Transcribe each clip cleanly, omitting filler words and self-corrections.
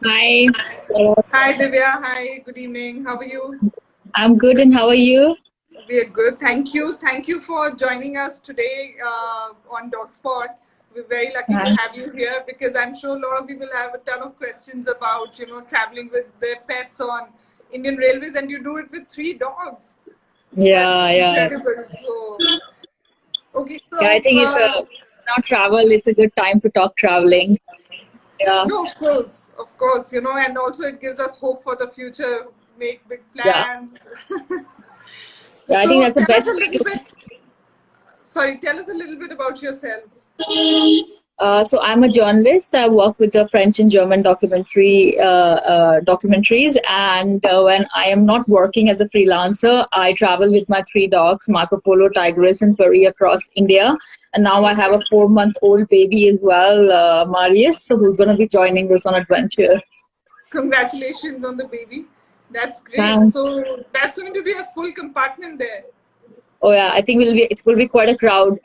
Hi, Hi Divya, hi, good evening. How are you? I'm good, and how are you? We are good, thank you. Thank you for joining us today on DogSpot. We're very lucky to Hi. have you here because I'm sure a lot of people have a ton of questions about, traveling with their pets on Indian Railways, and you do it with three dogs. That's Yeah, yeah, incredible. So, okay, yeah. I so think it's a now travel. It's a good time to talk traveling. Yeah, no, of course, and also it gives us hope for the future, make big yeah, plans. yeah. I think So, that's the tell us best a way little to. bit. Sorry, tell us a little bit about yourself. So I'm a journalist. I work with the French and German documentaries, and when I am not working as a freelancer, I travel with my three dogs, Marco Polo, Tigris, and Puri, across India. And now I have Okay. a 4-month-old baby as well, Marius, so who's going to be joining us on adventure. Congratulations on the baby. That's great. Thanks. So that's going to be a full compartment there. Oh yeah, I think it will be quite a crowd.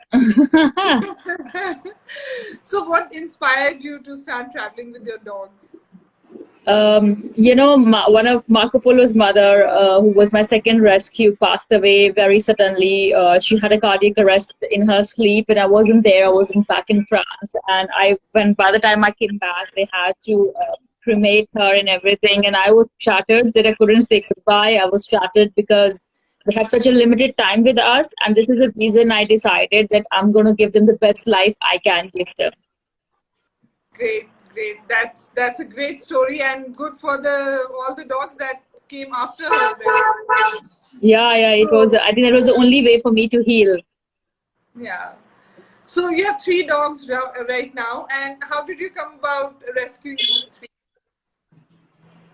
So what inspired you to start traveling with your dogs? One of Marco Polo's mother, who was my second rescue, passed away very suddenly. She had a cardiac arrest in her sleep, and I wasn't there. I wasn't back in France, and when by the time I came back, they had to cremate her and everything, and I was shattered that I couldn't say goodbye. I was shattered because they have such a limited time with us, and this is the reason I decided that I'm going to give them the best life I can give them. Great, great. That's a great story and good for the all the dogs that came after her then. Yeah, yeah, it was. So I think that was the only way for me to heal. yeah. So you have three dogs right now, and how did you come about rescuing these three?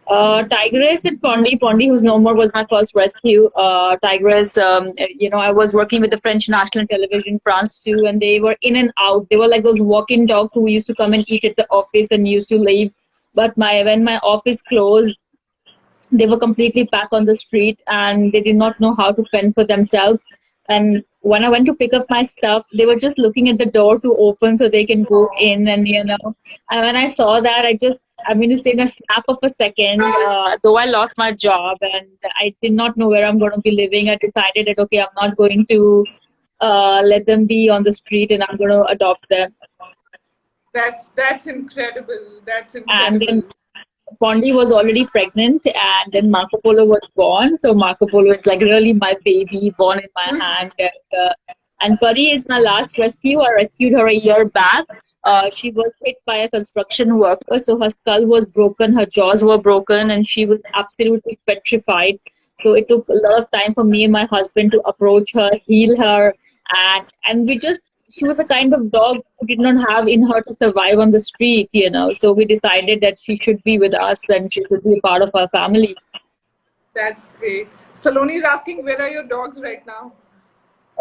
Tigress and Pondi. Pondi, who's no more, was my first rescue. Tigress, I was working with the French national television, France 2, and they were in and out. They were like those walk-in dogs who used to come and eat at the office and used to leave. But when my office closed, they were completely back on the street and they did not know how to fend for themselves. And when I went to pick up my stuff, they were just looking at the door to open so they can go Oh, in. And when I saw that, I mean to say, in a snap of a second, though I lost my job and I did not know where I'm going to be living, I decided that, okay, I'm not going to let them be on the street and I'm going to adopt them. that's incredible. That's And then incredible. Pondi was already pregnant, and then Marco Polo was born. So Marco Polo is like really my baby, born in my hand. And Pari is my last rescue. I rescued her a year back. She was hit by a construction worker, so her skull was broken, her jaws were broken, and she was absolutely petrified. So it took a lot of time for me and my husband to approach her, heal her, and she was a kind of dog who did not have in her to survive on the street. So we decided that she should be with us and she should be a part of our family. That's great. Saloni is asking, where are your dogs right now?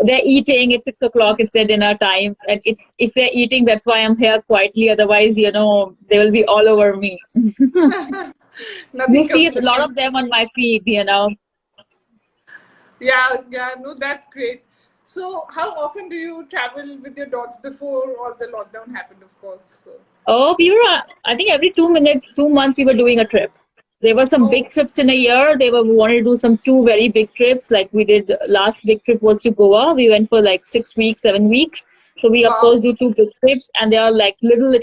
They're eating. It's 6 o'clock. It's their dinner time, and if they're eating, that's why I'm here quietly. Otherwise, they will be all over me. You Nothing see comes a lot between. of them on my feed. Yeah, yeah, no, that's great. So, how often do you travel with your dogs before all the lockdown happened, of course? So, Oh, I think every 2 minutes, 2 months, we were doing a trip. There were some oh, big trips in a year. We wanted to do some two very big trips. Like we did, last big trip was to Goa. We went for like 6 weeks, 7 weeks. So we of wow, course do two big trips, and they are like little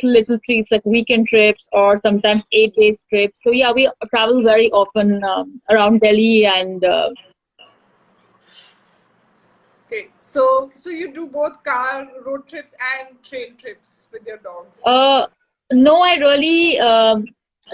trips, like weekend trips or sometimes 8 days trips. So yeah, we travel very often around Delhi and okay. So you do both car road trips and train trips with your dogs. Uh, no, I really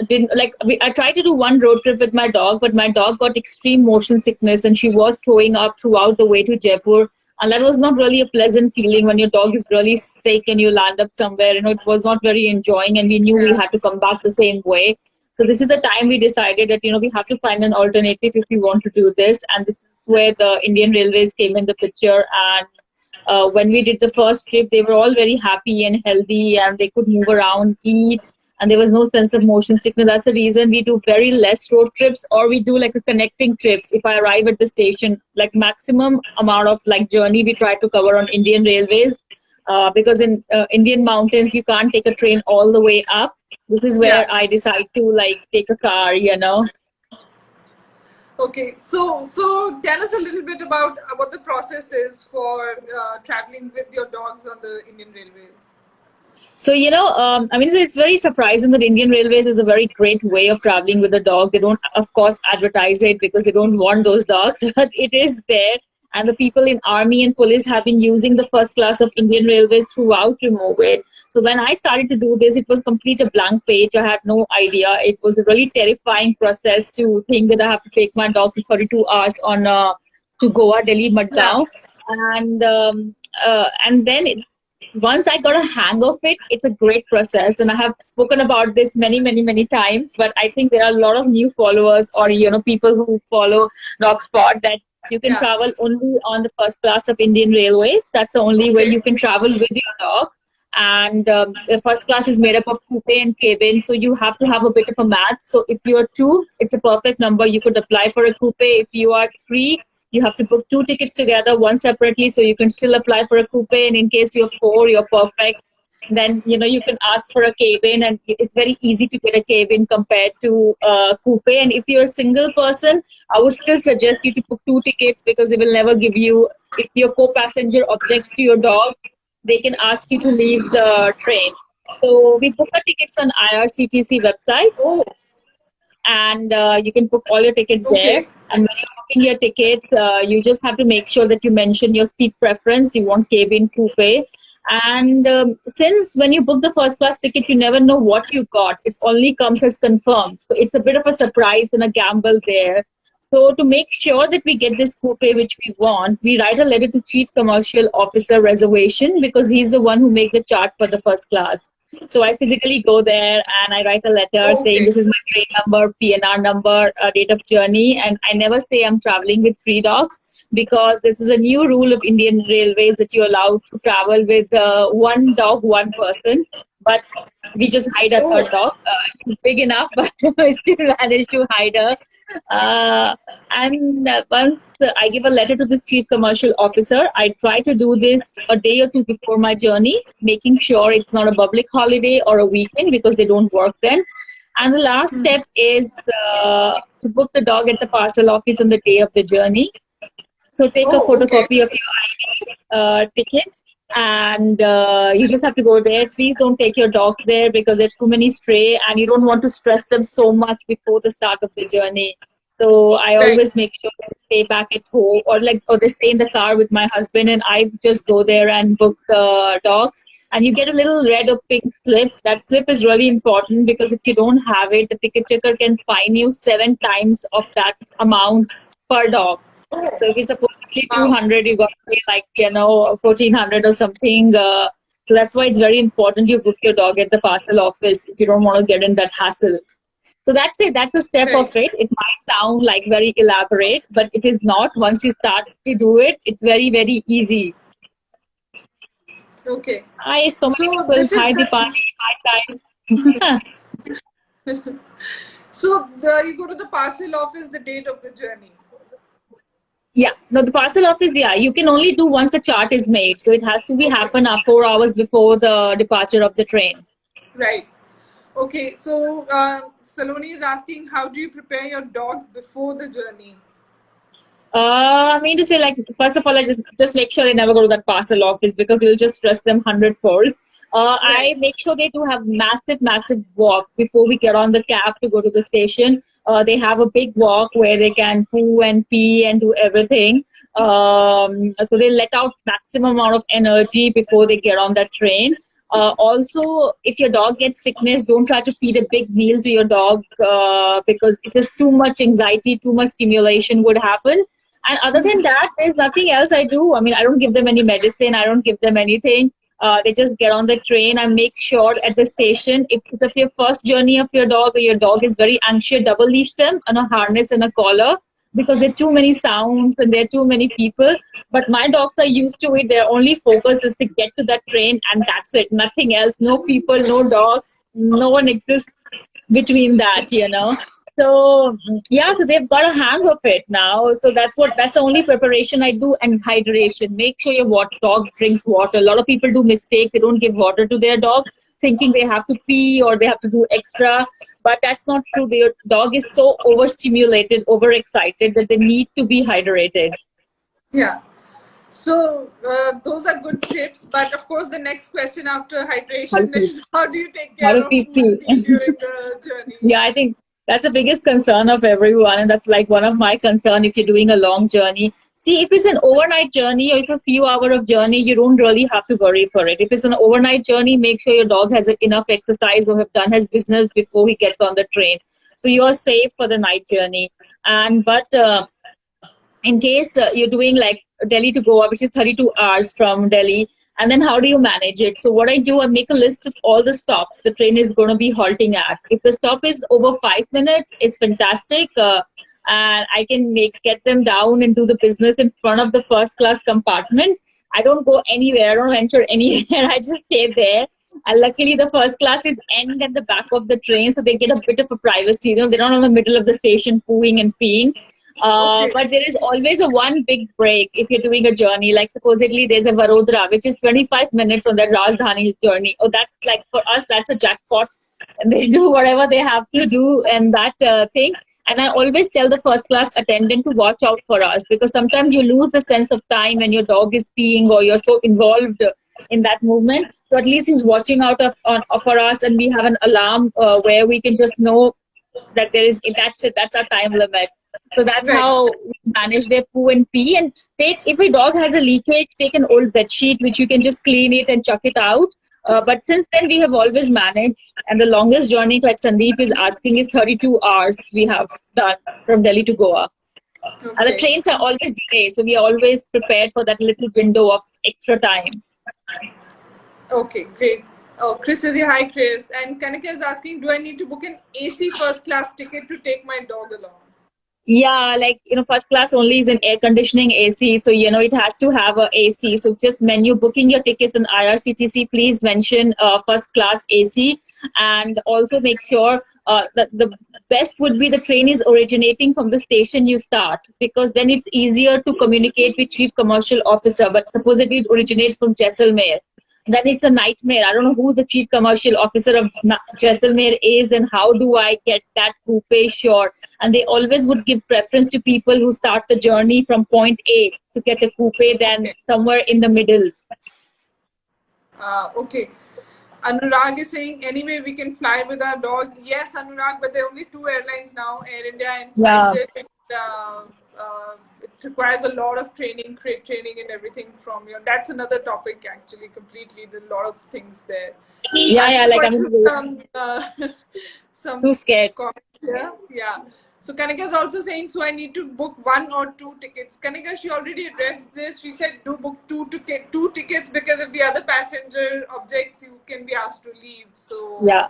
didn't like. I tried to do one road trip with my dog, but my dog got extreme motion sickness and she was throwing up throughout the way to Jaipur. And that was not really a pleasant feeling when your dog is really sick and you land up somewhere. It was not very enjoying, and we knew we Yeah, had to come back the same way. So this is the time we decided that we have to find an alternative if we want to do this, and this is where the Indian Railways came in the picture. And when we did the first trip, they were all very happy and healthy, and they could move around, eat, and there was no sense of motion sickness. That's the reason we do very less road trips, or we do like a connecting trips. If I arrive at the station, like maximum amount of like journey we try to cover on Indian Railways. because in Indian mountains you can't take a train all the way up. This is where Yeah. I decide to like take a car, you know. Okay, so tell us a little bit about what the process is for traveling with your dogs on the Indian Railways. So, you know, I mean, it's very surprising that Indian Railways is a very great way of traveling with a dog. They don't, of course, advertise it because they don't want those dogs, but it is there. And the people in army and police have been using the first class of Indian Railways throughout to move it. So when I started to do this, it was complete a blank page. I had no idea. It was a really terrifying process to think that I have to take my dog for 32 hours on to Goa, Delhi, Yeah. Madgaon, and then once I got a hang of it, it's a great process. And I have spoken about this many, many, many times. But I think there are a lot of new followers or, you know, people who follow DogSpot that you can Yeah. travel only on the first class of Indian Railways. That's the only way Okay. you can travel with your dog. And the first class is made up of coupe and cabin. So you have to have a bit of a math. So if you're two, it's a perfect number. You could apply for a coupe. If you are three, you have to book two tickets together, one separately, so you can still apply for a coupe. And in case you're four, you're perfect. Then you know you can ask for a cabin, and it's very easy to get a cabin compared to coupe. And if you're a single person, I would still suggest you to book two tickets because they will never give you. If your co-passenger objects to your dog, they can ask you to leave the train. So we book our tickets on IRCTC website, Oh, and you can book all your tickets there. okay. And when you're booking your tickets, you just have to make sure that you mention your seat preference. You want cabin, coupe. And since when you book the first class ticket, you never know what you got. It only comes as confirmed. So it's a bit of a surprise and a gamble there. So to make sure that we get this coupe which we want, we write a letter to Chief Commercial Officer Reservation because he's the one who makes the chart for the first class. So I physically go there and I write a letter saying Okay. this is my train number, PNR number, date of journey, and I never say I'm traveling with three dogs because this is a new rule of Indian Railways that you're allowed to travel with one dog, one person. But we just hide a Oh, third dog. He's big enough, but I still managed to hide her. And once I give a letter to this chief commercial officer, I try to do this a day or two before my journey, making sure it's not a public holiday or a weekend because they don't work then. And the last step is to book the dog at the parcel office on the day of the journey. So take a oh, okay. photocopy of your ID ticket, and you just have to go there. Please don't take your dogs there because there's too many stray, and you don't want to stress them so much before the start of the journey. So I Right. always make sure they stay back at home, or they stay in the car with my husband, and I just go there and book the dogs. And you get a little red or pink slip. That slip is really important because if you don't have it, the ticket checker can fine you 7 times of that amount per dog. Oh, So if it's supposed to be wow. 200, you got to pay like, 1400 or something. So that's why it's very important you book your dog at the parcel office if you don't want to get in that hassle. So that's it. That's a step of Right. it. It might sound like very elaborate, but it is not. Once you start to do it, it's very, very easy. Okay. Hi, so many So people. this is Hi, the, Deepali. Hi, Sai. you go to the parcel office the date of the journey. Yeah, no, the parcel office, yeah, you can only do once the chart is made. So it has to be Okay. happen 4 hours before the departure of the train. Right. Okay. So Saloni is asking, how do you prepare your dogs before the journey? I mean to say, like, first of all, I just make sure they never go to that parcel office because you'll just stress them hundredfold. Right. I make sure they do have massive, massive walk before we get on the cab to go to the station. They have a big walk where they can poo and pee and do everything. So they let out maximum amount of energy before they get on that train. Also, if your dog gets sickness, don't try to feed a big meal to your dog because it is too much anxiety, too much stimulation would happen. And other than that, there's nothing else I do. I mean, I don't give them any medicine. I don't give them anything. They just get on the train and make sure at the station, if it's your first journey of your dog or your dog is very anxious, double leash them on a harness and a collar because there are too many sounds and there are too many people. But my dogs are used to it. Their only focus is to get to that train and that's it. Nothing else. No people, no dogs. No one exists between that. So yeah, so they've got a hang of it now. So that's the only preparation I do, and hydration. Make sure your dog drinks water. A lot of people do mistake. They don't give water to their dog, thinking they have to pee or they have to do extra. But that's not true. Their dog is so overstimulated, overexcited that they need to be hydrated. Yeah. So those are good tips. But of course, the next question after hydration is how do you take How care to of pee pooping pee. during the journey? Yeah, I think that's the biggest concern of everyone, and that's like one of my concern if you're doing a long journey. See, if it's an overnight journey or if a few hour of journey, you don't really have to worry for it. If it's an overnight journey, make sure your dog has enough exercise or have done his business before he gets on the train, so you are safe for the night journey. And but in case you're doing like Delhi to Goa, which is 32 hours from Delhi, and then how do you manage it? So what I do, I make a list of all the stops the train is going to be halting at. If the stop is over 5 minutes, it's fantastic. And I can get them down and do the business in front of the first class compartment. I don't go anywhere. I don't venture anywhere. I just stay there. And luckily, the first class is end at the back of the train, so they get a bit of a privacy. They're not in the middle of the station pooing and peeing. Okay. But there is always a one big break if you're doing a journey. Like supposedly there's a Vadodara, which is 25 minutes on that Rajdhani journey. Oh, that's like for us, that's a jackpot. And they do whatever they have to do and that thing. And I always tell the first class attendant to watch out for us because sometimes you lose the sense of time when your dog is peeing or you're so involved in that movement. So at least he's watching out for us, and we have an alarm where we can just know that that's it, that's our time limit. So that's Right. how we manage their poo and pee. And if a dog has a leakage, take an old bed sheet which you can just clean it and chuck it out. But since then we have always managed, and the longest journey, like Sandeep is asking, is 32 hours we have done from Delhi to Goa. And the Okay. trains are always delayed, so we are always prepared for that little window of extra time. Okay, great. Oh, Chris is here. Hi, Chris. And Kanika is asking, do I need to book an AC first class ticket to take my dog along? Yeah, like, first class only is an air conditioning AC. So, it has to have a AC. So just when you're booking your tickets in IRCTC, please mention first class AC. And also make sure that the best would be the train is originating from the station you start, because then it's easier to communicate with Chief Commercial Officer. But supposedly it originates from Jaisalmer, then it's a nightmare. I don't know who the Chief Commercial Officer of Jaisalmer is and how do I get that coupe sure. And they always would give preference to people who start the journey from point A to get a coupe than somewhere in the middle. Okay. Anurag is saying, anyway, we can fly with our dog. Yes, Anurag, but there are only 2 airlines now, Air India and SpiceJet. Yeah. It requires a lot of training and everything from you. That's another topic, actually, completely. There's a lot of things there. Yeah, like some too scared. comments here. Yeah. So Kanika is also saying, so I need to book 1 or 2 tickets. Kanika, she already addressed this. She said, do book 2 tickets because if the other passenger objects, you can be asked to leave. So yeah.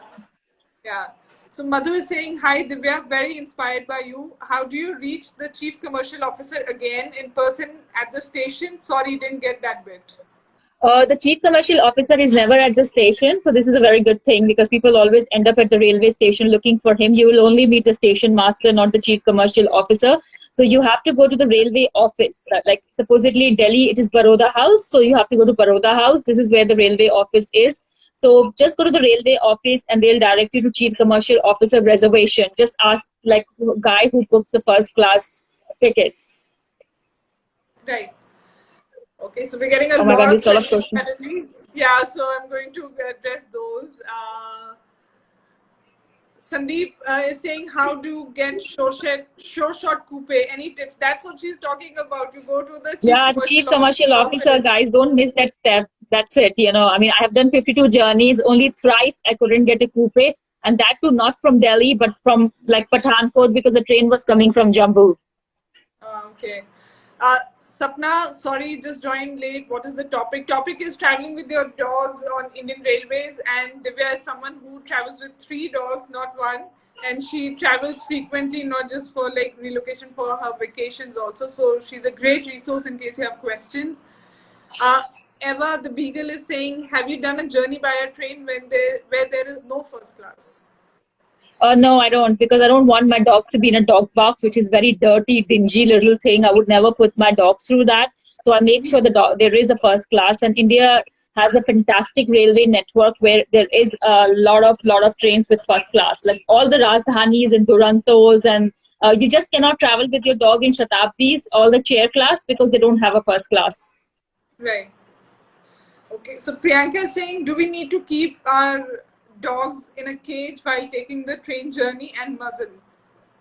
So Madhu is saying, hi Divya, very inspired by you. How do you reach the Chief Commercial Officer again in person at the station? Sorry, didn't get that bit. The Chief Commercial Officer is never at the station, so this is a very good thing because people always end up at the railway station looking for him. You will only meet the station master, not the Chief Commercial Officer. So you have to go to the railway office. Like supposedly in Delhi, it is Baroda House. So you have to go to Baroda House. This is where the railway office is. So just go to the railway office and they'll direct you to Chief Commercial Officer reservation. Just ask like guy who books the first class tickets. Right. Okay, so we're getting a lot of questions. Yeah, so I'm going to address those. Sandeep is saying how to get short coupe. Any tips? That's what she's talking about. You go to the Chief Commercial Officer. Guys, don't miss that step. That's it. I mean, I have done 52 journeys. Only thrice I couldn't get a coupe, and that too not from Delhi, but from like Pathankot because the train was coming from Jammu. Okay. Sapna, sorry, just joined late. What is the topic? Topic is traveling with your dogs on Indian Railways, and Divya is someone who travels with 3 dogs, not 1. And she travels frequently, not just for like relocation, for her vacations also. So she's a great resource in case you have questions. Eva, the Beagle, is saying, have you done a journey by a train where there is no first class? No, I don't, because I don't want my dogs to be in a dog box, which is very dirty, dingy little thing. I would never put my dogs through that. So I make sure the dog there is a first class, and India has a fantastic railway network where there is a lot of trains with first class, like all the Rajdhanis and Durantos, and you just cannot travel with your dog in Shatabdis, all the chair class, because they don't have a first class. Right. Okay, so Priyanka is saying, do we need to keep our dogs in a cage while taking the train journey and muzzle?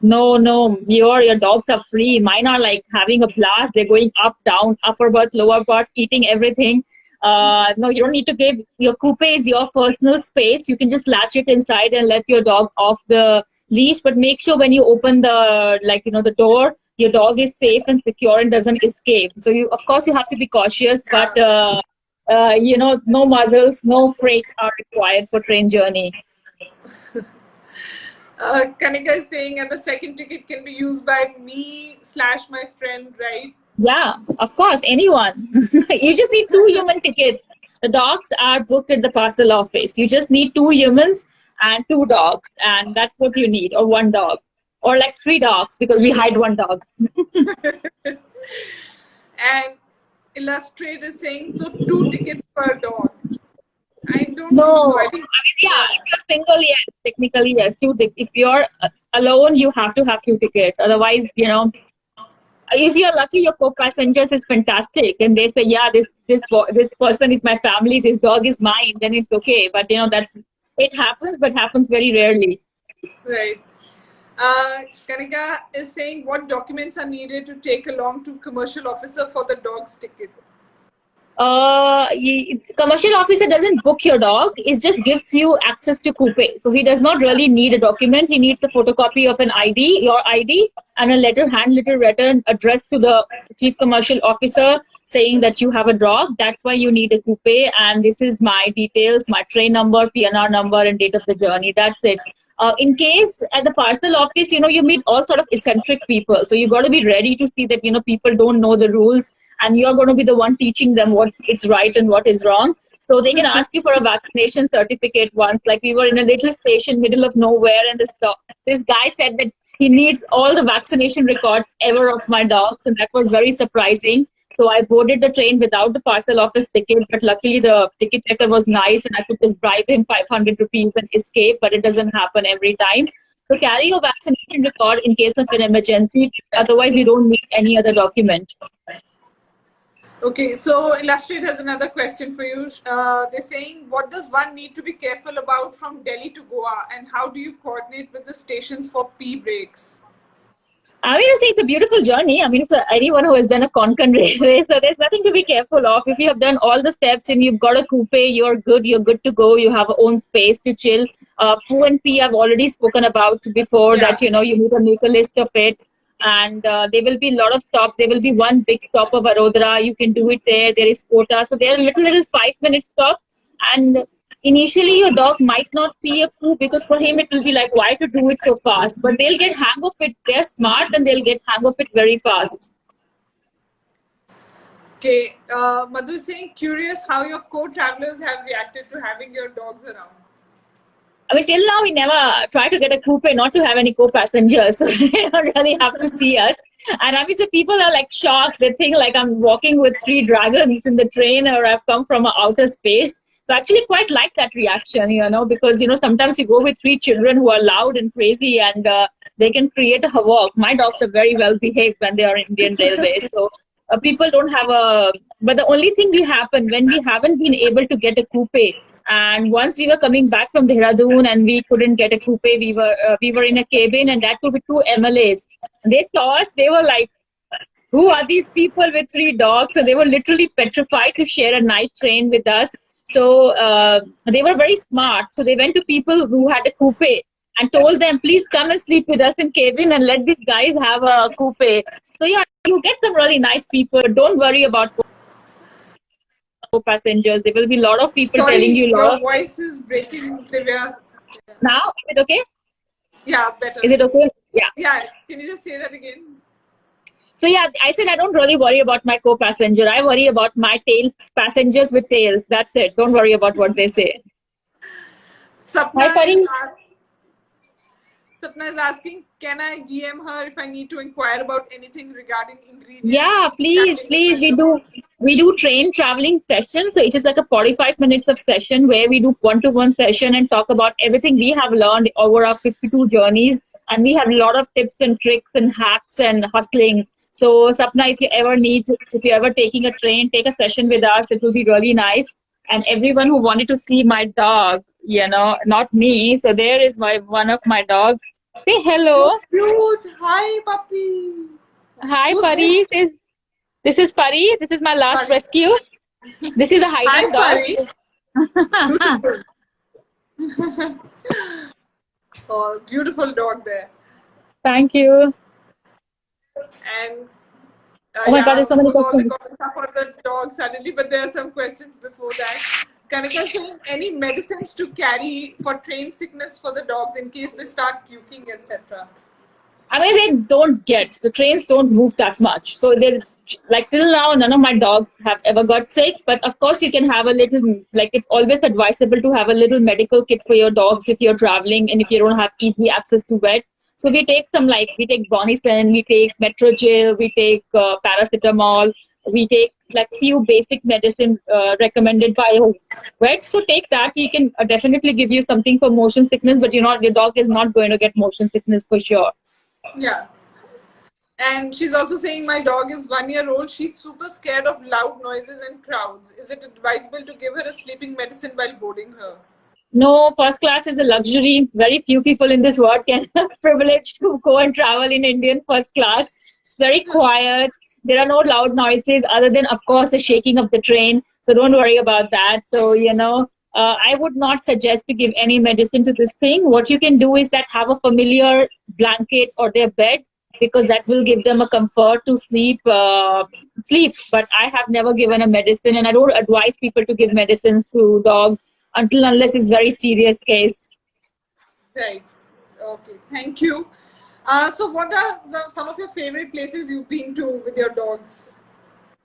No, no, your dogs are free. Mine are like having a blast. They're going up, down, upper berth, lower berth, eating everything. No, you don't need to give your coupe is your personal space. You can just latch it inside and let your dog off the leash. But make sure when you open the the door, your dog is safe and secure and doesn't escape. So you, of course, you have to be cautious. But no muzzles, no crate are required for train journey. Kanika is saying, and the second ticket can be used by me/my friend, right? Yeah, of course, anyone. You just need 2 human tickets. The dogs are booked at the parcel office. You just need 2 humans and 2 dogs, and that's what you need, or 1 dog, or like 3 dogs because we hide 1 dog. And Illustrate is saying, so 2 tickets per dog. I don't No, think so. I I think mean, yeah, if you're single, yes, technically, yes. If you're alone, you have to have 2 tickets. Otherwise, if you're lucky, your co-passengers is fantastic, and they say, yeah, this person is my family, this dog is mine, then it's okay. But it happens, but happens very rarely. right. Kanika is saying, what documents are needed to take along to commercial officer for the dog's ticket? Commercial officer doesn't book your dog, it just gives you access to coupe, so he does not really need a document. He needs a photocopy of an ID, your ID, and a handletter letter addressed to the chief commercial officer saying that you have a dog. That's why you need a coupe, and this is my details, my train number, PNR number, and date of the journey. That's it. In case at the parcel office, you meet all sort of eccentric people. So you got to be ready to see that, people don't know the rules, and you're going to be the one teaching them what is right and what is wrong. So they can ask you for a vaccination certificate once. Like, we were in a little station, middle of nowhere, and this guy said that he needs all the vaccination records ever of my dogs, and that was very surprising. So I boarded the train without the parcel office ticket, but luckily the ticket checker was nice and I could just bribe him 500 rupees and escape, but it doesn't happen every time. So carry your vaccination record in case of an emergency. Otherwise, you don't need any other document. Okay, so Illustrate has another question for you. They're saying, what does one need to be careful about from Delhi to Goa, and how do you coordinate with the stations for P breaks? I mean, it's a beautiful journey. I mean, it's anyone who has done a Konkan railway, so there's nothing to be careful of. If you have done all the steps and you've got a coupe, you're good to go. You have your own space to chill. Pu and P I've already spoken about before, that, you need to make a list of it. And there will be a lot of stops. There will be one big stop of Arodhra. You can do it there. There is Kota. So there are little 5-minute stops. And initially, your dog might not see a poo because for him it will be like, why to do it so fast? But they'll get hang of it. They're smart and they'll get hang of it very fast. Okay, Madhu is saying, curious how your co-travelers have reacted to having your dogs around. I mean, till now, we never try to get a coupe not to have any co-passengers. So they don't really have to see us. And I mean, so people are like shocked. They think like I'm walking with 3 dragons in the train, or I've come from outer space. So I actually quite like that reaction, because, sometimes you go with 3 children who are loud and crazy, and they can create a havoc. My dogs are very well behaved when they are in Indian Railways. So people don't have but the only thing will happen when we haven't been able to get a coupe. And once we were coming back from Dehradun and we couldn't get a coupe, we were in a cabin, and that too with 2 MLAs. They saw us, they were like, who are these people with 3 dogs? So they were literally petrified to share a night train with us. So they were very smart. So they went to people who had a coupe and told them, please come and sleep with us in cabin and let these guys have a coupe. So yeah, you get some really nice people. Don't worry about passengers. There will be a lot of people telling you. Your voice is breaking, Divya. Now, is it okay? Yeah, better. Is it okay? Yeah. Yeah, can you just say that again? So yeah, I said I don't really worry about my co-passenger. I worry about my tail passengers with tails. That's it. Don't worry about what they say. Sapna Sapna is asking, can I DM her if I need to inquire about anything regarding ingredients? Yeah, please, please. We do train traveling sessions. So it is like a 45 minutes of session where we do one-to-one session and talk about everything we have learned over our 52 journeys. And we have a lot of tips and tricks and hacks and hustling. So Sapna, if you're ever taking a train, take a session with us. It will be really nice. And everyone who wanted to see my dog, not me. So there is one of my dog. Say hello. Cute. Hi, puppy. Hi, Who's Pari. this? This is Pari. This is my last Pari. rescue. This is a hiding Hi, dog. Pari. Oh, beautiful dog there. Thank you. And Oh my God, there's so many all the questions. comments are for the dog suddenly, but there are some questions before that. Kanika saying, any medicines to carry for train sickness for the dogs in case they start puking, etc. I mean, the trains don't move that much. So like till now, none of my dogs have ever got sick. But of course, you can have a little, like it's always advisable to have a little medical kit for your dogs if you're traveling and if you don't have easy access to vet. So we take we take Bonison, we take Metrogyl, we take paracetamol, we take like few basic medicine recommended by a vet. So take that. He can definitely give you something for motion sickness, but your dog is not going to get motion sickness for sure. Yeah. And she's also saying my dog is 1 year old. She's super scared of loud noises and crowds. Is it advisable to give her a sleeping medicine while boarding her? No, first class is a luxury. Very few people in this world can have privilege to go and travel in Indian first class. It's very quiet. There are no loud noises other than, of course, the shaking of the train. So don't worry about that. So, I would not suggest to give any medicine to this thing. What you can do is that have a familiar blanket or their bed, because that will give them a comfort to sleep. But I have never given a medicine, and I don't advise people to give medicines to dogs unless it's very serious case. Right. Okay. Thank you. So what are some of your favorite places you've been to with your dogs?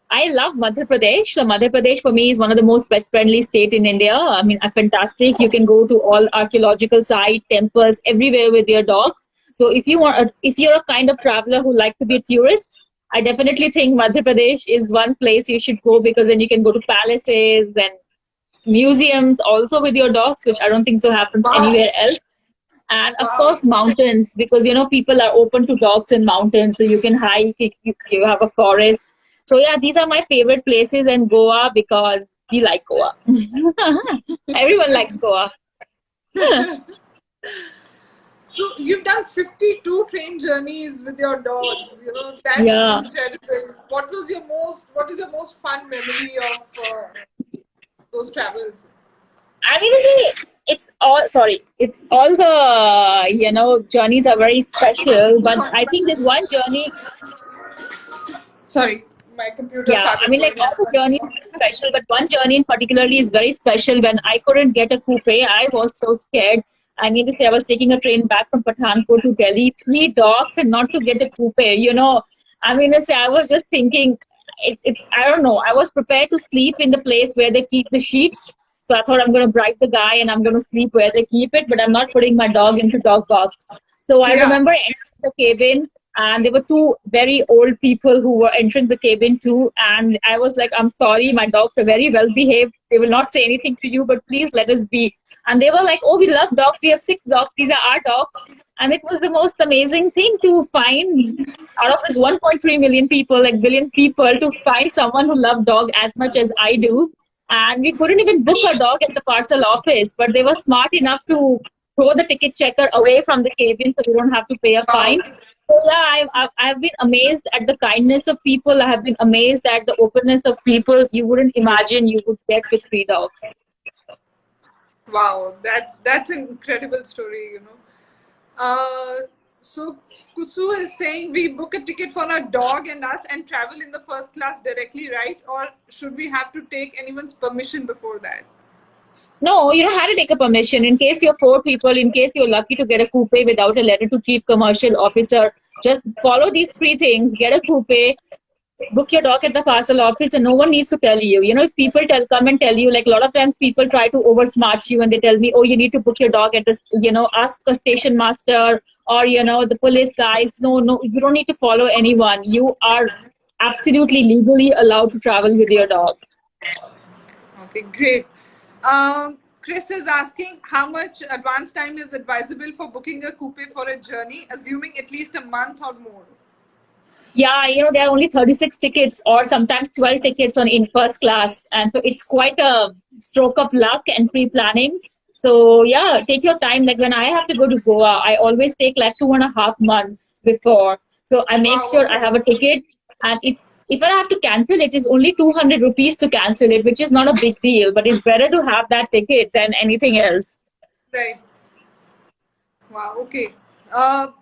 I love Madhya Pradesh. So Madhya Pradesh for me is one of the most pet-friendly state in India. I mean, fantastic. You can go to all archaeological sites, temples, everywhere with your dogs. So if you're a kind of traveler who like to be a tourist, I definitely think Madhya Pradesh is one place you should go, because then you can go to palaces and museums also with your dogs, which I don't think so happens anywhere else. And of course, mountains, because people are open to dogs in mountains, so you can hike. You have a forest. So yeah, these are my favorite places, and Goa, because we like Goa. Everyone likes Goa. So you've done 52 train journeys with your dogs. That's incredible. What is your most fun memory of those travels? I mean, it's all the journeys are very special, but I think there's one journey. Sorry, my computer. Yeah, I mean, like all the journeys are special, but one journey in particularly is very special. When I couldn't get a coupe, I was so scared. I mean to say, I was taking a train back from Pathankot to Delhi, 3 dogs, and not to get a coupe. I mean to say, I was just thinking, I don't know. I was prepared to sleep in the place where they keep the sheets. So I thought I'm going to bribe the guy and I'm going to sleep where they keep it, but I'm not putting my dog into dog box. So I remember entering the cabin, and there were 2 very old people who were entering the cabin too. And I was like, I'm sorry, my dogs are very well behaved. They will not say anything to you, but please let us be. And they were like, oh, we love dogs. We have 6 dogs. These are our dogs. And it was the most amazing thing to find out of this 1.3 million people, like billion people, to find someone who loved dog as much as I do. And we couldn't even book a dog at the parcel office, but they were smart enough to throw the ticket checker away from the cabin so we don't have to pay a fine. So yeah, I've been amazed at the kindness of people. I have been amazed at the openness of people. You wouldn't imagine you would get with 3 dogs. Wow, that's an incredible story, So Kusu is saying we book a ticket for our dog and us and travel in the first class directly, right? Or should we have to take anyone's permission before that? No, you don't have to take a permission. In case you're 4 people, in case you're lucky to get a coupe without a letter to chief commercial officer, just follow these 3 things. Get a coupe, book your dog at the parcel office, and no one needs to tell you. You know, if people come and tell you, like a lot of times people try to oversmart you and they tell me, oh, you need to book your dog at this, you know, ask a station master or, you know, the police guys. No, no, you don't need to follow anyone. You are absolutely legally allowed to travel with your dog. Okay, great. Chris is asking how much advance time is advisable for booking a coupe for a journey, assuming at least a month or more. Yeah, you know, there are only 36 tickets or sometimes 12 tickets in first class. And so it's quite a stroke of luck and pre-planning. So yeah, take your time. Like when I have to go to Goa, I always take like 2.5 months before. So I make sure I have a ticket. And if I have to cancel it, it's only 200 rupees to cancel it, which is not a big deal. But it's better to have that ticket than anything else. Right. Wow, okay.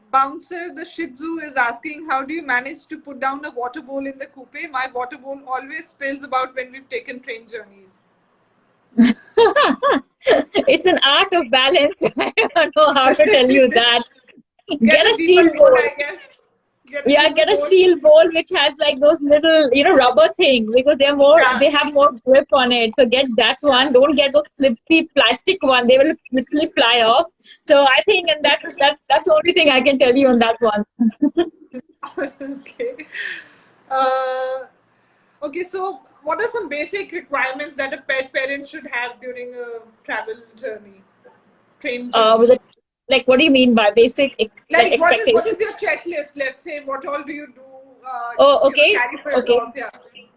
Bouncer the Shih Tzu is asking, how do you manage to put down a water bowl in the coupe? My water bowl always spills about when we've taken train journeys. It's an art of balance. I don't know how to tell you that. Get a deeper steel bowl. I guess. Get a steel bowl which has like those little, you know, rubber things, because they're more, they have more grip on it. So get that one. Don't get those flimsy plastic one. They will literally fly off. So I think, and that's the only thing I can tell you on that one. Okay. Okay, so what are some basic requirements that a pet parent should have during a travel journey? Train journey? Like, what do you mean by basic like what is your checklist? Let's say, what all do you do? Okay. Carry for dogs? Yeah.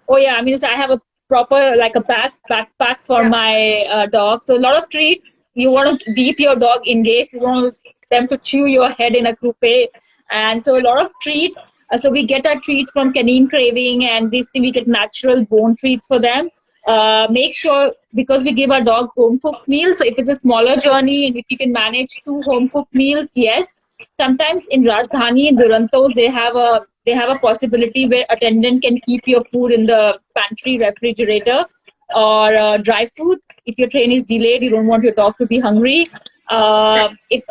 Oh yeah, I mean, so I have a proper like a backpack for my dog. So a lot of treats. You want to keep your dog engaged. You want them to chew your head in a coupe, and so a lot of treats. So we get our treats from Canine Craving, and these things we get natural bone treats for them. Make sure, because we give our dog home cooked meals, so if it's a smaller journey and if you can manage 2 home cooked meals, yes. Sometimes in Rajdhani and Durantos they have a possibility where attendant can keep your food in the pantry refrigerator or dry food. If your train is delayed, you don't want your dog to be hungry. If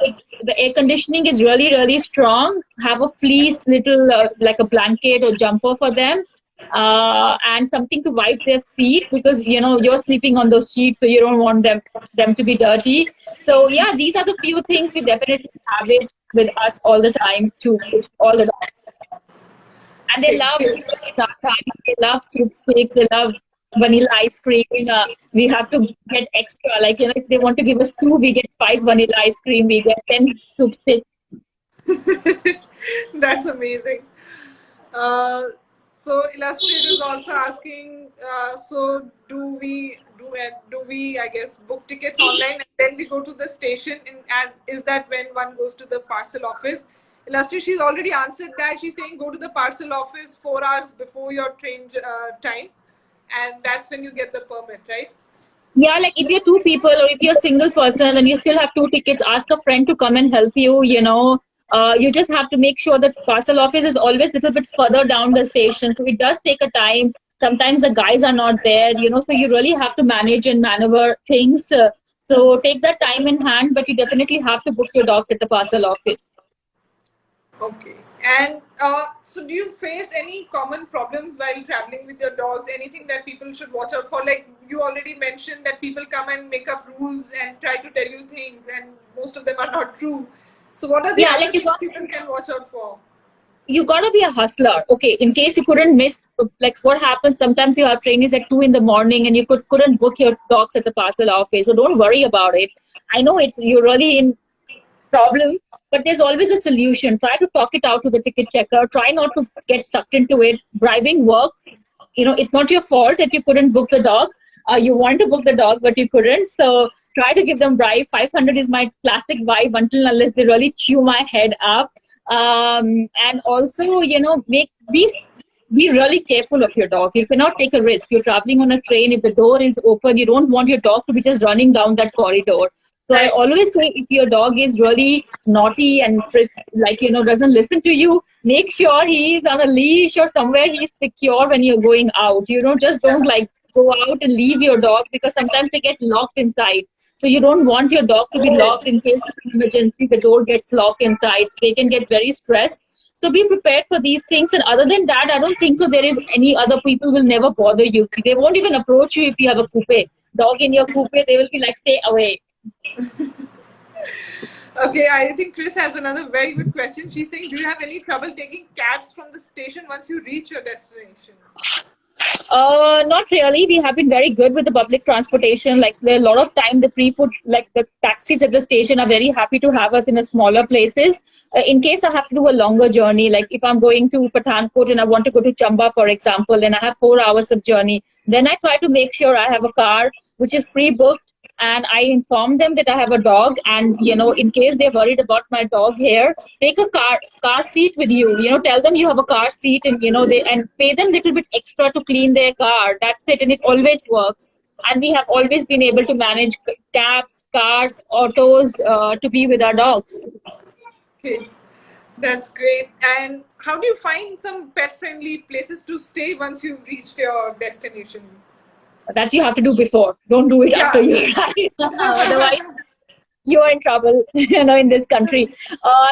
the air conditioning is really strong, have a fleece little like a blanket or jumper for them. And something to wipe their feet, because you know you're sleeping on those sheets, so you don't want them to be dirty. So yeah, these are the few things we definitely have it with us all the time to all the dogs. And they love they love soup sticks, they love vanilla ice cream. We have to get extra, like, you know, if they want to give us 2, we get 5 vanilla ice cream, we get 10 soup sticks. That's amazing. So Illustrated is also asking, so do we I guess book tickets online and then we go to the station, and is that when one goes to the parcel office? Illustrated, she's already answered that. She's saying go to the parcel office 4 hours before your train time, and that's when you get the permit, right? Yeah, like if you're 2 people or if you're a single person and you still have 2 tickets, ask a friend to come and help you, you know. You just have to make sure that parcel office is always a little bit further down the station. So it does take a time. Sometimes the guys are not there, you know, so you really have to manage and maneuver things. So take that time in hand, but you definitely have to book your dogs at the parcel office. Okay. And so do you face any common problems while traveling with your dogs? Anything that people should watch out for? Like you already mentioned that people come and make up rules and try to tell you things, and most of them are not true. So what are the other things people can watch out for? You gotta be a hustler. Okay, in case you couldn't miss, like what happens, sometimes you have trainings at 2 in the morning and you couldn't book your dogs at the parcel office. So don't worry about it. I know you're really in problem, but there's always a solution. Try to talk it out to the ticket checker. Try not to get sucked into it. Bribing works. You know, it's not your fault that you couldn't book the dog. You want to book the dog, but you couldn't. So try to give them bribe. 500 is my classic vibe until unless they really chew my head up. And also, you know, be really careful of your dog. You cannot take a risk. You're traveling on a train. If the door is open, you don't want your dog to be just running down that corridor. So I always say, if your dog is really naughty and like, you know, doesn't listen to you, make sure he's on a leash or somewhere he's secure when you're going out. You know, just don't like go out and leave your dog, because sometimes they get locked inside. So you don't want your dog to be locked in case of an emergency. The door gets locked inside. They can get very stressed. So be prepared for these things. And other than that, I don't think so there is any other people will never bother you. They won't even approach you if you have a coupe. Dog in your coupe, they will be like, stay away. Okay, I think Chris has another very good question. She's saying, do you have any trouble taking cabs from the station once you reach your destination? Not really. We have been very good with the public transportation. Like there are a lot of time the pre-put, like the taxis at the station are very happy to have us in a smaller places. In case I have to do a longer journey, like if I'm going to Pathankot and I want to go to Chamba, for example, and I have 4 hours of journey, then I try to make sure I have a car which is pre-booked. And I inform them that I have a dog, and in case they're worried about my dog hair, take a car seat with you. Tell them you have a car seat, and they and pay them a little bit extra to clean their car. That's it, and it always works. And we have always been able to manage cabs, cars, autos to be with our dogs. Okay, that's great. And how do you find some pet-friendly places to stay once you've reached your destination? That's you have to do before. Don't do it after you arrive. Otherwise, you are in trouble, in this country.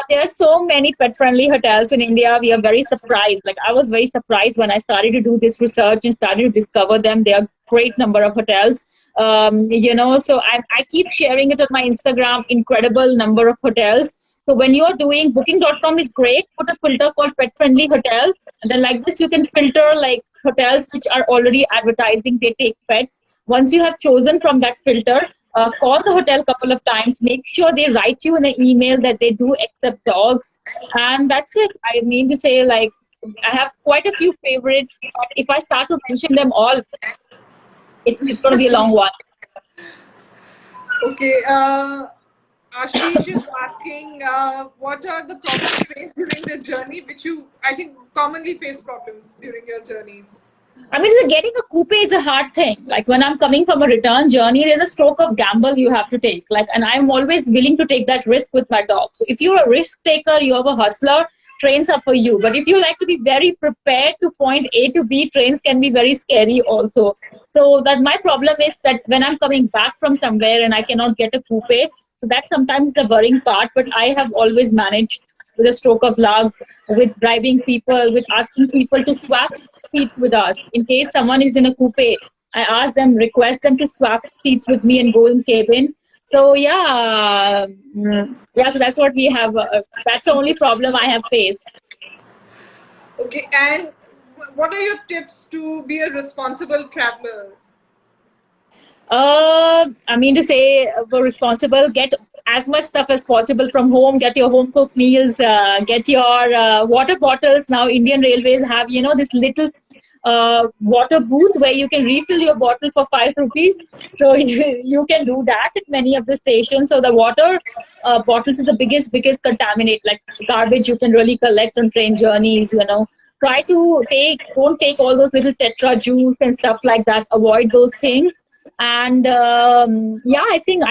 There are so many pet-friendly hotels in India. We are very surprised. Like I was very surprised when I started to do this research and started to discover them. There are great number of hotels. So I keep sharing it on my Instagram. Incredible number of hotels. So when you are doing booking.com is great. Put a filter called pet friendly hotel. And then like this, you can filter like hotels which are already advertising they take pets. Once you have chosen from that filter, call the hotel a couple of times. Make sure they write you in an email that they do accept dogs. And that's it. I mean to say, like, I have quite a few favorites. But if I start to mention them all, it's going to be a long one. Okay. Ashish is asking, what are the problems faced during the journey, which you, I think, commonly face problems during your journeys? I mean, so getting a coupe is a hard thing. Like when I'm coming from a return journey, there's a stroke of gamble you have to take. Like, and I'm always willing to take that risk with my dog. So if you're a risk taker, you're a hustler, trains are for you. But if you like to be very prepared to point A to B, trains can be very scary also. So that my problem is that when I'm coming back from somewhere and I cannot get a coupe, so that sometimes is the worrying part, but I have always managed with a stroke of luck, with bribing people, with asking people to swap seats with us. In case someone is in a coupe, I ask them, request them to swap seats with me and go in cabin. So so that's what we have. That's the only problem I have faced. Okay, and what are your tips to be a responsible traveler? I mean to say, we're responsible. Get as much stuff as possible from home. Get your home cooked meals. Get your water bottles. Now Indian Railways have this little water booth where you can refill your bottle for 5 rupees. So you can do that at many of the stations. So the water bottles is the biggest contaminate. Like garbage you can really collect on train journeys. Try to don't take all those little Tetra juice and stuff like that. Avoid those things. And I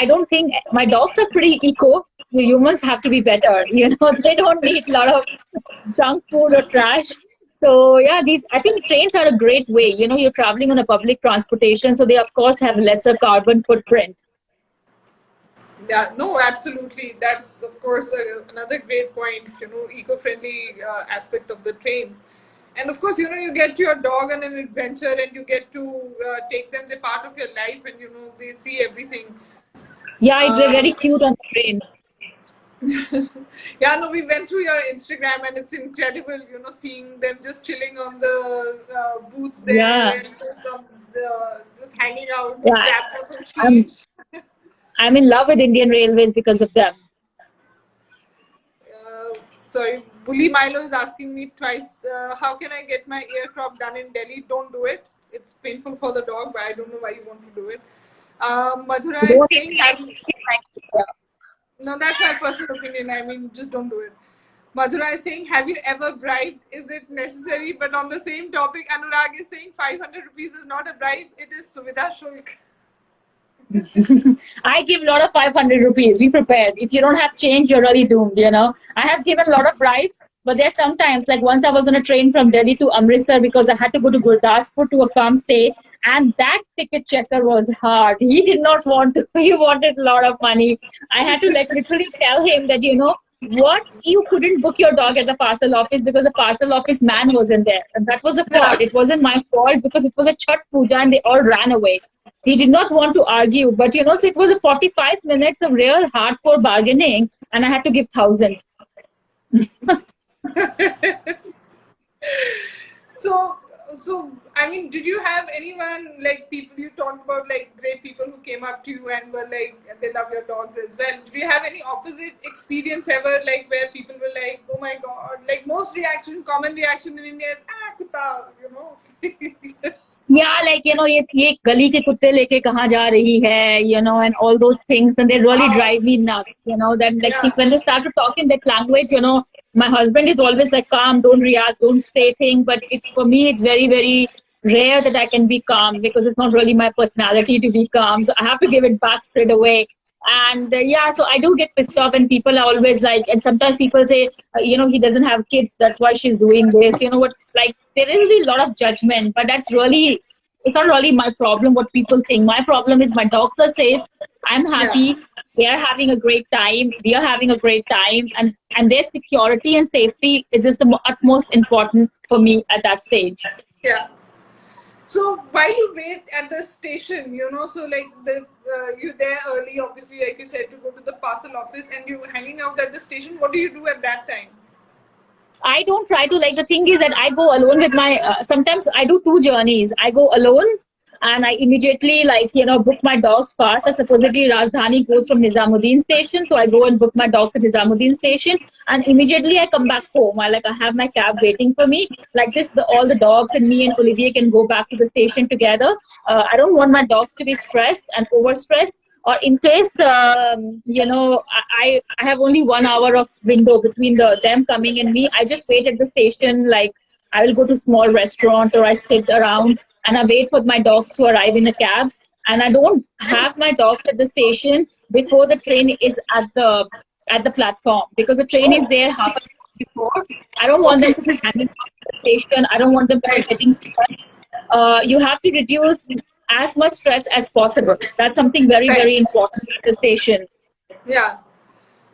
don't think my dogs are pretty eco. The humans have to be better. They don't need a lot of junk food or trash. So I think trains are a great way. You're traveling on a public transportation, so they of course have lesser carbon footprint. Yeah, no, absolutely. That's of course another great point. Eco-friendly aspect of the trains. And of course, you get your dog on an adventure and you get to take them. They're part of your life and, they see everything. Yeah, it's very cute on the train. Yeah, no, we went through your Instagram and it's incredible, seeing them just chilling on the booths there. Yeah. And just hanging out. Yeah. I'm in love with Indian Railways because of them. Sorry, Bully Milo is asking me twice, how can I get my ear crop done in Delhi? Don't do it. It's painful for the dog, but I don't know why you want to do it. Madhura is saying, no, that's my personal opinion. I mean, just don't do it. Madhura is saying, have you ever bribed? Is it necessary? But on the same topic, Anurag is saying 500 rupees is not a bribe. It is Suvidha Shulk. I give a lot of 500 rupees. Be prepared. If you don't have change, you're really doomed, I have given a lot of bribes, but there's sometimes, like once I was on a train from Delhi to Amritsar because I had to go to Gurdaspur to a farm stay, And that ticket checker was hard. He did not want to, he wanted a lot of money. I had to like literally tell him that, what, you couldn't book your dog at the parcel office because the parcel office man wasn't there. And that was a fault. It wasn't my fault because it was a Chhat Puja and they all ran away. He did not want to argue, but so it was a 45 minutes of real hardcore bargaining, and I had to give 1,000. So I mean, did you have anyone, like people you talked about, like great people who came up to you and were like, they love your dogs as well? Did you have any opposite experience ever, like where people were like, oh my god, like common reaction in India is, kutta, Yeah, like, ये गली के कुत्ते लेके कहाँ जा रही है, and all those things, and they really drive me nuts, then like when they start to talk in that language, my husband is always like, calm, don't react, don't say things, but for me, it's very, very rare that I can be calm because it's not really my personality to be calm, so I have to give it back straight away. And yeah, so I do get pissed off, and people are always like, and sometimes people say, he doesn't have kids, that's why she's doing this. You know what? Like, there is really a lot of judgment, but it's not really my problem what people think. My problem is my dogs are safe, I'm happy, they are having a great time, we are having a great time, and their security and safety is just the utmost important for me at that stage. Yeah. So while you wait at the station, so like you're there early, obviously, like you said, to go to the parcel office, and you're hanging out at the station. What do you do at that time? I don't try to, like, the thing is that I go alone with my, sometimes I do 2 journeys. I go alone and I immediately, like, book my dogs fast. Like, supposedly Rajdhani goes from Nizamuddin station. So I go and book my dogs at Nizamuddin station, and immediately I come back home. I have my cab waiting for me. Like this, all the dogs and me and Olivier can go back to the station together. I don't want my dogs to be stressed and overstressed. Or in case, I have only 1 hour of window between them coming and me, I just wait at the station. Like, I will go to small restaurant, or I sit around and I wait for my dogs to arrive in a cab. And I don't have my dogs at the station before the train is at the platform, because the train is there half an hour before. I don't want them to be hanging out at the station. I don't want them to be getting stressed. You have to reduce as much stress as possible. That's something very, very important at the station. Yeah.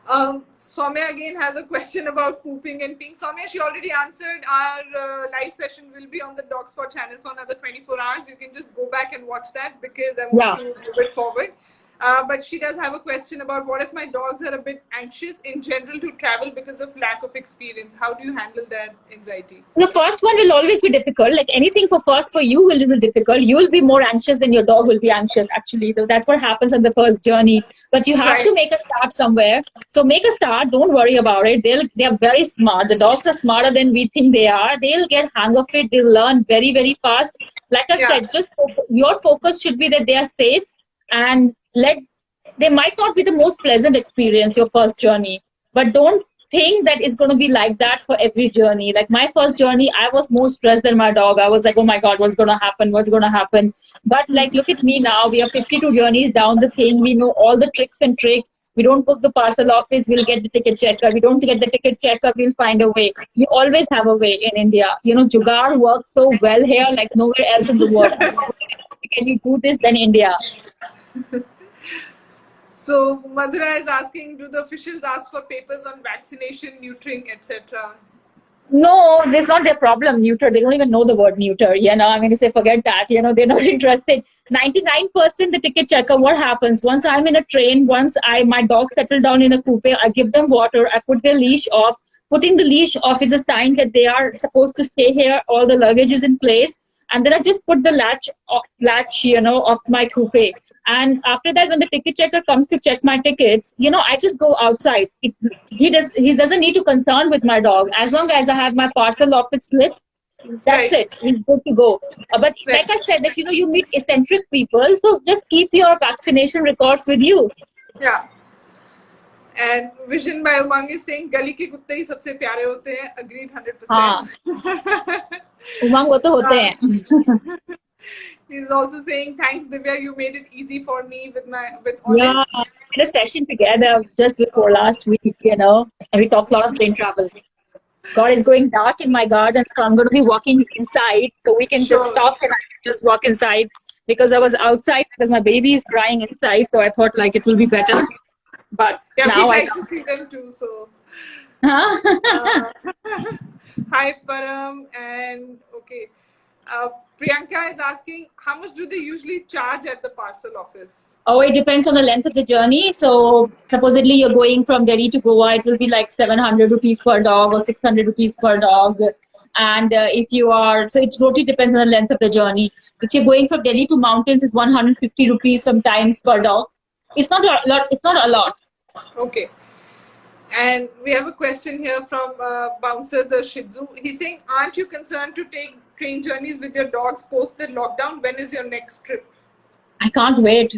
Soumya again has a question about pooping and peeing. Soumya, she already answered. Our live session will be on the Dog Spot channel for another 24 hours. You can just go back and watch that because I want to move it forward. But she does have a question about, what if my dogs are a bit anxious in general to travel because of lack of experience? How do you handle that anxiety? The first one will always be difficult. Like, anything for you will be difficult. You will be more anxious than your dog will be anxious, actually. That's what happens on the first journey. But you have to make a start somewhere. So make a start. Don't worry about it. They are very smart. The dogs are smarter than we think they are. They'll get hang of it. They'll learn very, very fast. Like I said, just your focus should be that they are safe, and they might not be the most pleasant experience your first journey, but don't think that it's going to be like that for every journey. Like my first journey, I was more stressed than my dog. I was like, oh my god, what's going to happen? But like, look at me now. We are 52 journeys down the thing. We know all the tricks and tricks. We don't book the parcel office, we'll get the ticket checker. We don't get the ticket checker, we'll find a way. You always have a way in India. Jugaad works so well here, like nowhere else in the world. Can you do this than India? So Madhura is asking, do the officials ask for papers on vaccination, neutering, etc.? No, that's not their problem. Neuter, they don't even know the word neuter. I mean, you say forget that. They're not interested. 99% the ticket checker. What happens once I'm in a train? Once my dog settle down in a coupe, I give them water. I put their leash off. Putting the leash off is a sign that they are supposed to stay here. All the luggage is in place. And then I just put the latch, of my coupe. And after that, when the ticket checker comes to check my tickets, I just go outside. He doesn't need to concern with my dog. As long as I have my parcel office slip, that's it. He's good to go. But like I said, that you meet eccentric people, so just keep your vaccination records with you. Yeah. And Vision by Umang is saying, "Gali ke kutte hi sabse pyare hote hain." Agreed, 100%. Umang wo to hote hain. He's also saying, "Thanks, Divya. You made it easy for me with all." Yeah, we had a session together just before last week, and we talked a lot of train travel. God, it's going dark in my garden, so I'm going to be walking inside. So we can just Sure. talk and I can just walk inside because I was outside because my baby is crying inside. So I thought like it will be better. But Yeah, now we'd I like to see them too. So, can't. uh, hi Param, and okay, Priyanka is asking how much do they usually charge at the parcel office? Oh, it depends on the length of the journey. So supposedly you're going from Delhi to Goa, it will be like 700 rupees per dog or 600 rupees per dog. And if you are, so it totally depends on the length of the journey. If you're going from Delhi to mountains, it's 150 rupees sometimes per dog. It's not a lot. It's not a lot. Okay. And we have a question here from Bouncer the Shih Tzu. He's saying, aren't you concerned to take train journeys with your dogs post the lockdown? When is your next trip? I can't wait.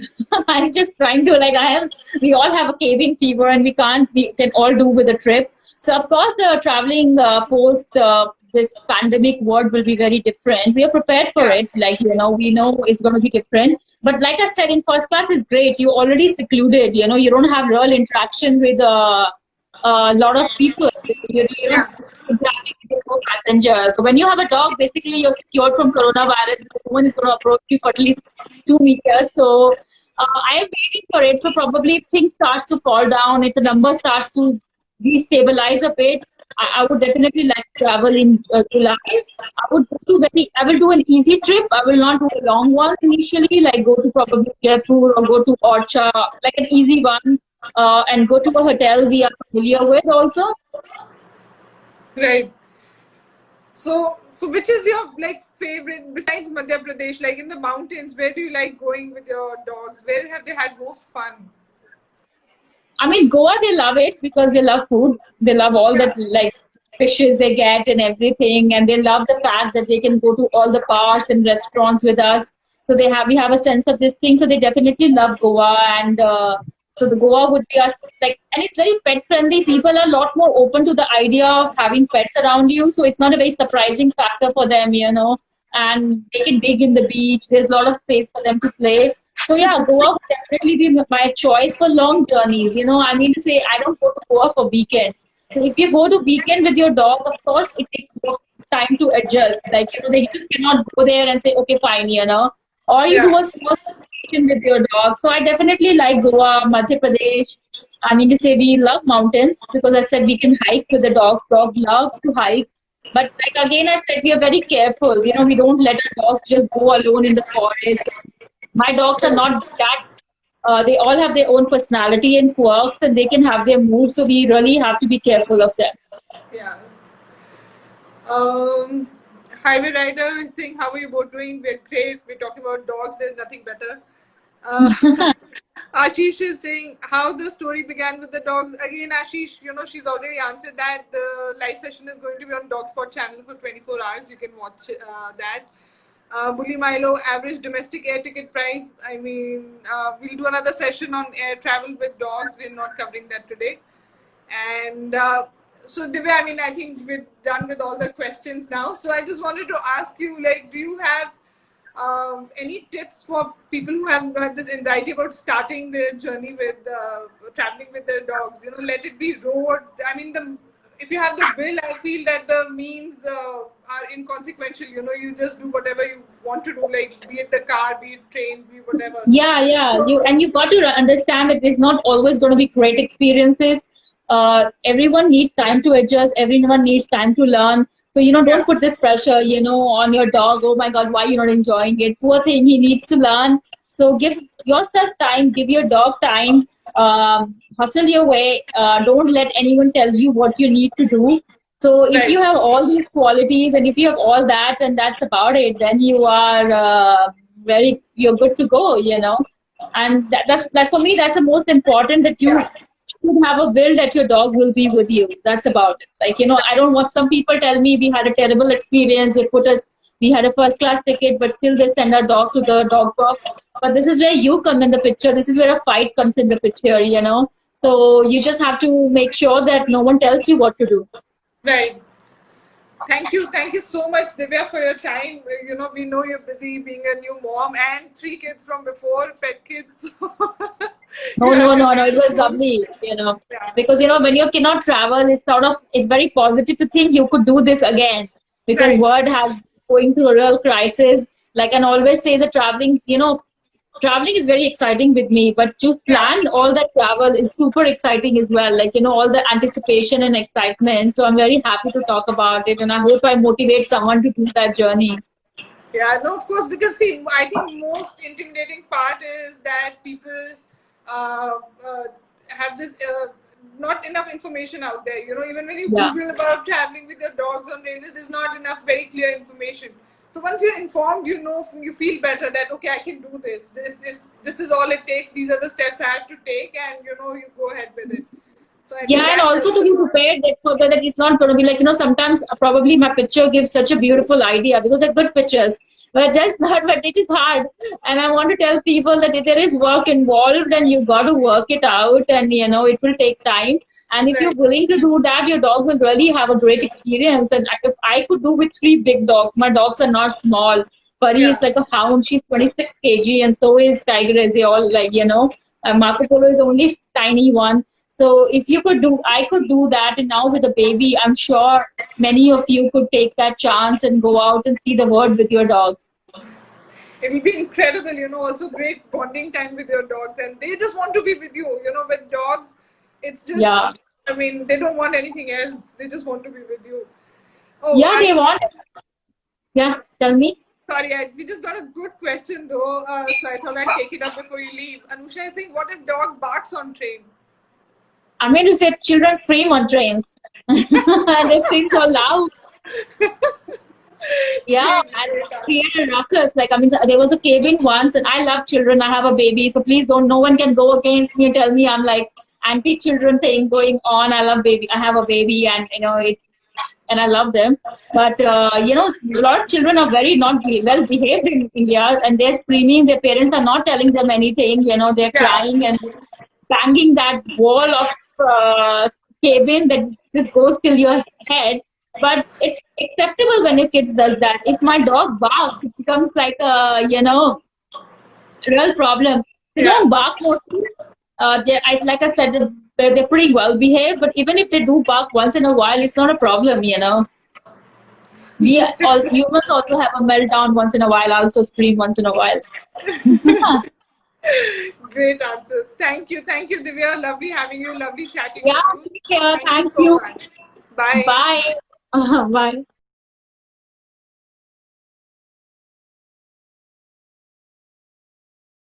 I'm just trying to like I am. We all have a caving fever, and we can't. We can all do with a trip. So of course, the traveling post this pandemic world will be very different. We are prepared for Yeah. it. Like we know it's going to be different. But like I said, in first class is great. You're already secluded. You don't have real interaction with a lot of people. You don't Yeah. interact with your passengers. So when you have a dog, basically you're secured from coronavirus. No one is going to approach you for at least 2 meters. So I am waiting for it. So probably if things starts to fall down, if the number starts to destabilize a bit, I would definitely like to travel in July. I will do an easy trip. I will not do a long one initially, like go to probably Jaipur or go to Orcha, like an easy one, and go to a hotel we are familiar with also. Right. So which is your like favorite besides Madhya Pradesh? Like in the mountains, where do you like going with your dogs? Where have they had most fun? I mean, Goa, they love it because they love food. They love all Yeah. that, like fishes they get and everything, and they love the fact that they can go to all the bars and restaurants with us. So we have a sense of this thing. So they definitely love Goa, and so the Goa would be us like, and it's very pet friendly. People are a lot more open to the idea of having pets around you. So it's not a very surprising factor for them. And they can dig in the beach. There's a lot of space for them to play. So yeah, Goa would definitely be my choice for long journeys. I mean to say I don't go to Goa for weekend. So if you go to weekend with your dog, of course it takes more time to adjust. Like they just cannot go there and say, okay, fine. Or you do Yeah. a small vacation with your dog. So I definitely like Goa, Madhya Pradesh. I mean to say we love mountains because I said we can hike with the dogs. Dog love to hike. But like again, I said we are very careful. We don't let our dogs just go alone in the forest. My dogs are not that. They all have their own personality and quirks, and they can have their moods. So we really have to be careful of them. Yeah. Um, Highway Rider is saying, how are you both doing? We're great. We're talking about dogs. There's nothing better. Uh, Ashish is saying how the story began with the dogs. Again, Ashish, she's already answered that. The live session is going to be on Dogspot channel for 24 hours. You can watch that. Bully Milo, average domestic air ticket price. I mean, we'll do another session on air travel with dogs. We're not covering that today. And so, Divya, I mean, I think we're done with all the questions now. So I just wanted to ask you, like, do you have any tips for people who have this anxiety about starting their journey with traveling with their dogs? Let it be road. I mean, if you have the will, I feel that the means are inconsequential. You just do whatever you want to do, like be it the car, be it train, be whatever. Yeah, yeah. You got to understand that it's not always going to be great experiences. Everyone needs time to adjust. Everyone needs time to learn. So Yeah, don't put this pressure, on your dog. Oh my God, why you're not enjoying it? Poor thing, he needs to learn. So give yourself time. Give your dog time. Hustle your way. Don't let anyone tell you what you need to do. So if right. you have all these qualities and if you have all that and that's about it, then you are you're good to go. And that's for me, that's the most important that you Yeah. should have a will that your dog will be with you. That's about it. Like, I don't want some people tell me we had a terrible experience. We had a first class ticket, but still they send our dog to the dog box. But this is where you come in the picture. This is where a fight comes in the picture. So you just have to make sure that no one tells you what to do. Right. Thank you so much, Divya, for your time. We know you're busy being a new mom and 3 kids from before, pet kids. No, You no, have your no, no. It hands was full. lovely, Yeah, because when you cannot travel, it's very positive to think you could do this again, because right. world has going through a real crisis. Like, and always say that traveling is very exciting with me, but to Yeah. plan all that travel is super exciting as well. Like, all the anticipation and excitement. So I'm very happy to talk about it, and I hope I motivate someone to do that journey. Yeah, no, of course, because see, I think most intimidating part is that people uh, uh, have this not enough information out there. You know, even when you Yeah. Google about traveling with your dogs on railways, there's not enough very clear information. So once you're informed, you feel better that okay, I can do this. This is all it takes. These are the steps I have to take, and you go ahead with it. So I think Yeah, and that also helps to a be lot. prepared that for that it's not going to be like, sometimes probably my picture gives such a beautiful idea because they're good pictures, but just not, but it is hard. And I want to tell people that there is work involved and you got to work it out, and it will take time. And if you're Right. willing to do that, your dog will really have a great experience. And if I could do with three big dogs, my dogs are not small. Pari is Yeah. like a hound, she's 26 kg, and so is Tiger, as they all like, Marco Polo is only tiny one. So if you could do, I could do that. And now with a baby, I'm sure many of you could take that chance and go out and see the world with your dog. It will be incredible, also great bonding time with your dogs. And they just want to be with you. With dogs, it's Yeah. just, I mean, they don't want anything else. They just want to be with you. Oh, Yeah, they want. Yes, tell me. sorry, we just got a good question though. So I thought I'd take it up before you leave. Anusha is saying, what if dog barks on train? I'm going to say children scream on trains. And they scream so loud. Yeah, Great, and great answer. create a ruckus. Like, I mean, there was a cabin once, and I love children. I have a baby, so please don't. No one can go against me and tell me I'm like anti-children thing going on. I love baby. I have a baby, and and I love them. But a lot of children are very not well behaved in India, and they're screaming. Their parents are not telling them anything. They're Yeah. crying and banging that wall of cabin that just goes till your head. But it's acceptable when your kids does that. If my dog barks, it becomes like a real problem. They Yeah. don't bark mostly. Like I said, they're pretty well behaved. But even if they do bark once in a while, it's not a problem. We also humans also have a meltdown once in a while. Also scream once in a while. Great answer. Thank you, Divya. Lovely having you. Lovely chatting Yeah, with you. take care. Thank you Thank so you. much. Bye. Bye. Bye.